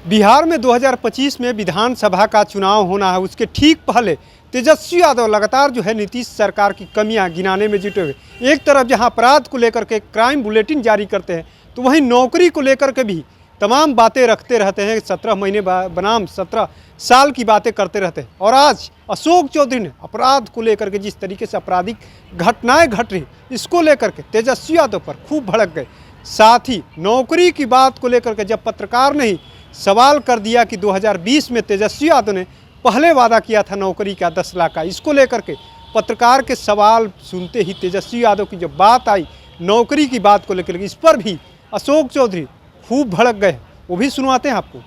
बिहार में 2025 में विधानसभा का चुनाव होना है, उसके ठीक पहले तेजस्वी यादव लगातार जो है नीतीश सरकार की कमियां गिनाने में जुटे हुए। एक तरफ जहां अपराध को लेकर के क्राइम बुलेटिन जारी करते हैं, तो वहीं नौकरी को लेकर के भी तमाम बातें रखते रहते हैं। 17 महीने बनाम 17 साल की बातें करते रहते हैं। और आज अशोक चौधरी ने अपराध को लेकर के जिस तरीके से आपराधिक घटनाएं घट रही, इसको लेकर के तेजस्वी यादव पर खूब भड़क गए। साथ ही नौकरी की बात को लेकर के जब पत्रकार ने ही सवाल कर दिया कि 2020 में तेजस्वी यादव ने पहले वादा किया था नौकरी का 10 लाख का, इसको लेकर के पत्रकार के सवाल सुनते ही तेजस्वी यादव की जब बात आई नौकरी की बात को लेकर के, इस पर भी अशोक चौधरी खूब भड़क गए। वो भी सुनवाते हैं आपको।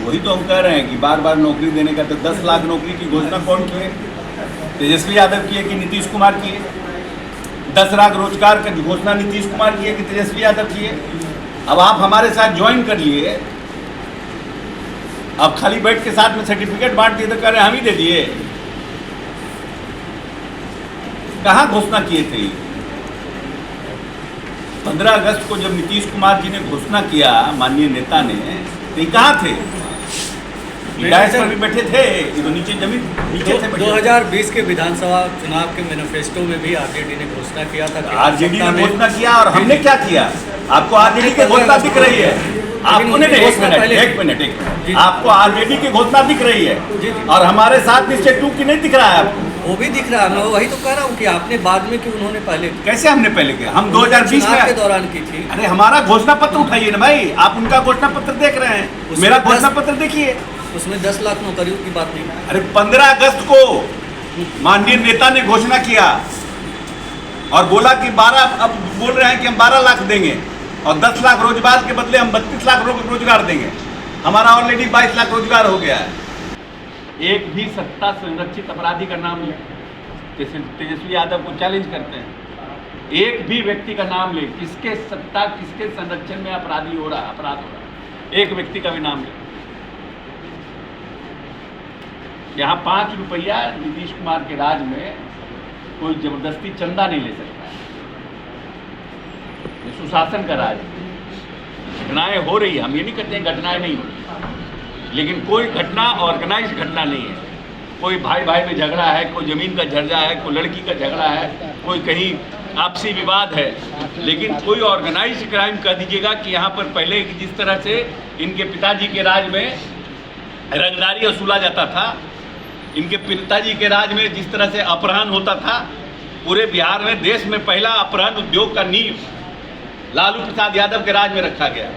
वही तो हम कह रहे हैं कि बार बार नौकरी देने का, तो 10 लाख नौकरी की घोषणा कौन किए? तेजस्वी यादव किए कि नीतीश कुमार किए? 10 लाख रोजगार की घोषणा नीतीश कुमार किए कि तेजस्वी यादव किए? अब आप हमारे साथ ज्वाइन कर लिए, अब खाली बैठ के साथ में सर्टिफिकेट बांट दिए तो कह रहे हम ही दे दिए। कहाँ घोषणा किए थे? 15 अगस्त को जब नीतीश कुमार जी ने घोषणा किया, माननीय नेता ने, तो ये कहाँ थे? डायस पर भी बैठे थे, ये तो नीचे जमीन नीचे थे। 2020 के विधानसभा चुनाव के मैनिफेस्टो में भी आरजेडी ने घोषणा किया था। आरजेडी ने घोषणा किया और हमने क्या किया? आपको आरजेडी की घोषणा दिख रही है? आपको नहीं, एक मिनट, आपको आरजेडी की घोषणा दिख रही है और हमारे साथ निश्चय 2 की नहीं दिख रहा है आपको? वो भी दिख रहा है। मैं वही तो कह रहा हूँ कि आपने बाद में कि उन्होंने पहले। कैसे हमने पहले किया? हम 2020 के दौरान की थी। अरे हमारा घोषणा पत्र उठाइए ना भाई, आप उनका घोषणा पत्र देख रहे हैं, मेरा घोषणा पत्र देखिए। उसमें 10 लाख नौकरियों की बात नहीं। अरे 15 अगस्त को माननीय नेता ने घोषणा किया और बोला कि 12, अब बोल रहे हैं कि हम 12 लाख देंगे और 10 लाख रोजगार के बदले हम 32 लाख रोजगार देंगे। हमारा ऑलरेडी 22 लाख रोजगार हो गया है। एक भी सत्ता संरक्षित अपराधी का नाम ले, तेजस्वी यादव को चैलेंज करते हैं, एक भी व्यक्ति का नाम ले, किसके सत्ता किसके संरक्षण में अपराधी हो रहा है, अपराध हो रहा है, एक व्यक्ति का भी नाम ले। यहाँ 5 रुपया नीतीश कुमार के राज में कोई जबरदस्ती चंदा नहीं ले सकता है। ये सुशासन का राज है। घटनाएं हो रही है, हम ये नहीं कहते हैं घटनाएं नहीं हो रही, लेकिन कोई घटना ऑर्गेनाइज घटना नहीं है। कोई भाई भाई में झगड़ा है, कोई जमीन का झगड़ा है, कोई लड़की का झगड़ा है, कोई कहीं आपसी विवाद है, लेकिन कोई ऑर्गेनाइज क्राइम कह दीजिएगा कि यहाँ पर पहले जिस तरह से इनके पिताजी के राज में रंगदारी वसूला जाता था, इनके पिताजी के राज में जिस तरह से अपहरण होता था, पूरे बिहार में देश में पहला अपहरण उद्योग का नींव लालू प्रसाद यादव के राज में रखा गया।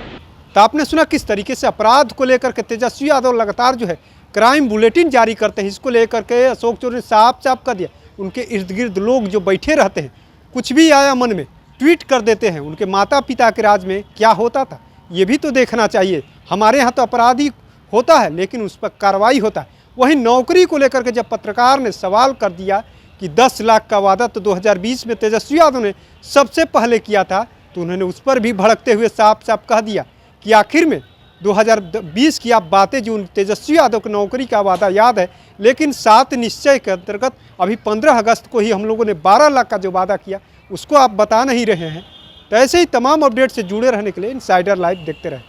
तो आपने सुना किस तरीके से अपराध को लेकर के तेजस्वी यादव लगातार जो है क्राइम बुलेटिन जारी करते हैं। इसको लेकर के अशोक चौधरी ने साफ साफ कर दिया, उनके इर्द गिर्द लोग जो बैठे रहते हैं, कुछ भी आया मन में ट्वीट कर देते हैं। उनके माता पिता के राज में क्या होता था ये भी तो देखना चाहिए। हमारे यहाँ तो अपराधी होता है लेकिन उस पर कार्रवाई होता है। वहीं नौकरी को लेकर के जब पत्रकार ने सवाल कर दिया कि 10 लाख का वादा तो 2020 में तेजस्वी यादव ने सबसे पहले किया था, तो उन्होंने उस पर भी भड़कते हुए साफ साफ कह दिया कि आखिर में 2020 की आप बातें जो तेजस्वी यादव को नौकरी का वादा याद है, लेकिन 7 निश्चय के अंतर्गत अभी 15 अगस्त को ही हम लोगों ने 12 लाख का जो वादा किया उसको आप बता नहीं रहे हैं। तो ऐसे ही तमाम अपडेट से जुड़े रहने के लिए इनसाइडर लाइव देखते रहें।